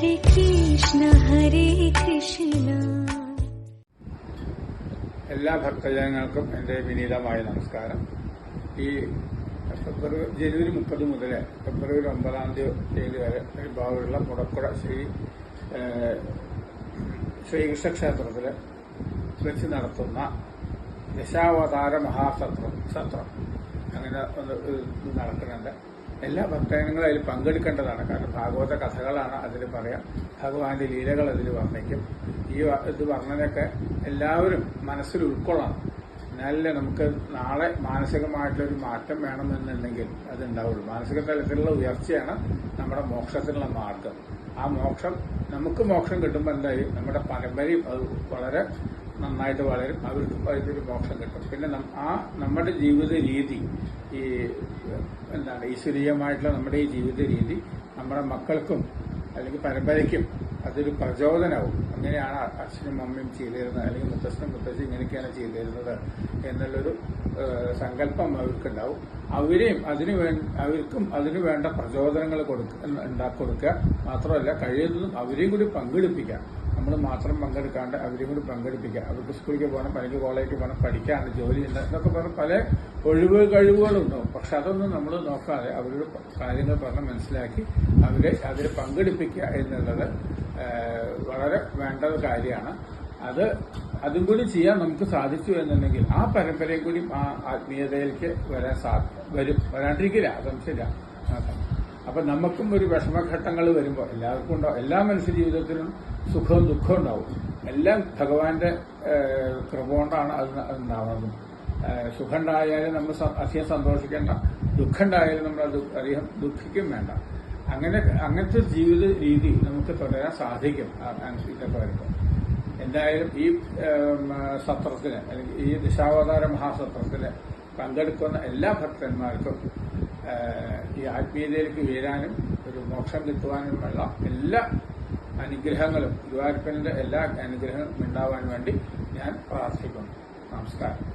ഹരേ കൃഷ്ണ എല്ലാ ഭക്തജനങ്ങൾക്കും എൻ്റെ വിനീതമായ നമസ്കാരം. ഈ ജനുവരി 30 മുതൽ ഫെബ്രുവരി 9 തീയതി വരെ ഭാഗമുള്ള മുടക്കുഴ ശ്രീകൃഷ്ണ ക്ഷേത്രത്തിൽ വെച്ച് നടത്തുന്ന ദശാവതാര സത്രം അങ്ങനെ നടക്കുന്നുണ്ട്. എല്ലാ ഭക്തജനങ്ങളും അതിൽ പങ്കെടുക്കേണ്ടതാണ്. കാരണം ഭാഗവത കഥകളാണ് അതിൽ പറയാം, ഭഗവാന്റെ ലീലകൾ അതിൽ വർണ്ണിക്കും. ഇത് പറഞ്ഞതൊക്കെ എല്ലാവരും മനസ്സിൽ ഉൾക്കൊള്ളണം. എന്നാലേ നമുക്ക് നാളെ മാനസികമായിട്ടൊരു മാറ്റം വേണമെന്നുണ്ടെങ്കിൽ അതുണ്ടാവുള്ളൂ. മാനസിക തലത്തിലുള്ള ഉയർച്ചയാണ് നമ്മുടെ മോക്ഷത്തിനുള്ള മാർഗം. ആ മോക്ഷം നമുക്ക് മോക്ഷം കിട്ടുമ്പോൾ എന്തായി നമ്മുടെ പരമ്പരയും അത് വളരെ നന്നായിട്ട് വളരും, അവർക്ക് അതിലൊരു മോക്ഷം കിട്ടും. പിന്നെ നമ്മുടെ ജീവിത രീതി ഈശ്വരീയമായിട്ടുള്ള നമ്മുടെ ഈ ജീവിത രീതി നമ്മുടെ മക്കൾക്കും അല്ലെങ്കിൽ പരമ്പരയ്ക്കും അതൊരു പ്രചോദനവും. അങ്ങനെയാണ് അച്ഛനും അമ്മയും ചെയ്തിരുന്നത്, അല്ലെങ്കിൽ മുത്തശ്ശനും മുത്തശ്ശി ഇങ്ങനെയൊക്കെയാണ് ചെയ്തിരുന്നത് എന്നുള്ളൊരു സങ്കല്പം അവർക്കുണ്ടാവും. അവർക്കും അതിനു വേണ്ട പ്രചോദനങ്ങൾ കൊടുക്കുക. മാത്രമല്ല കഴിയുന്നതും അവരെയും കൂടി പങ്കെടുപ്പിക്കാം. നമ്മൾ മാത്രം പങ്കെടുക്കാണ്ട് അവരെയും കൂടി പങ്കെടുപ്പിക്കുക. അവർക്ക് സ്കൂളിലേക്ക് പോകണം, പണിക്ക് കോളേജിലേക്ക് പോകണം, പഠിക്കാണ്ട് ജോലി ഉണ്ട് എന്നൊക്കെ പറഞ്ഞ് പല കഴിവുകളുണ്ടാവും. പക്ഷെ അതൊന്നും നമ്മൾ നോക്കാതെ അവരുടെ കാര്യങ്ങൾ പറഞ്ഞ് മനസ്സിലാക്കി അവരെ അതിൽ പങ്കെടുപ്പിക്കുക എന്നുള്ളത് വളരെ വേണ്ട കാര്യമാണ്. അതും കൂടി ചെയ്യാൻ നമുക്ക് സാധിച്ചു എന്നുണ്ടെങ്കിൽ ആ പരമ്പരയും കൂടി ആ ആത്മീയതയിലേക്ക് വരാണ്ടിരിക്കില്ല, സംശയമില്ല. അപ്പൊ നമുക്കും ഒരു വിഷമഘട്ടങ്ങൾ വരുമ്പോൾ എല്ലാവർക്കും ഉണ്ടാവും. എല്ലാ മനുഷ്യ ജീവിതത്തിലും സുഖവും ദുഃഖവും ഉണ്ടാവും. എല്ലാം ഭഗവാന്റെ കൃപ കൊണ്ടാണ് അത് ഉണ്ടാവുന്നത്. സുഖം ഉണ്ടായാലും നമ്മൾ അധികം സന്തോഷിക്കേണ്ട, ദുഃഖം ഉണ്ടായാലും നമ്മൾ അത് അധികം ദുഃഖിക്കും വേണ്ട. അങ്ങനത്തെ ജീവിത രീതി നമുക്ക് തുടരാൻ സാധിക്കും ഇതൊക്കെ വരുമ്പോൾ. എന്തായാലും ഈ സത്രത്തിന് അല്ലെങ്കിൽ ഈ ദശാവതാര മഹാസത്രത്തിന് പങ്കെടുക്കുന്ന എല്ലാ ഭക്തന്മാർക്കും ഈ ആത്മീയതയിലേക്ക് വീഴാനും ഒരു മോക്ഷം കിട്ടുവാനുമുള്ള എല്ലാ അനുഗ്രഹങ്ങളും, ഗുരുവായൂരപ്പന്റെ എല്ലാ അനുഗ്രഹങ്ങളും ഉണ്ടാവാൻ വേണ്ടി ഞാൻ പ്രാർത്ഥിക്കുന്നു. നമസ്കാരം.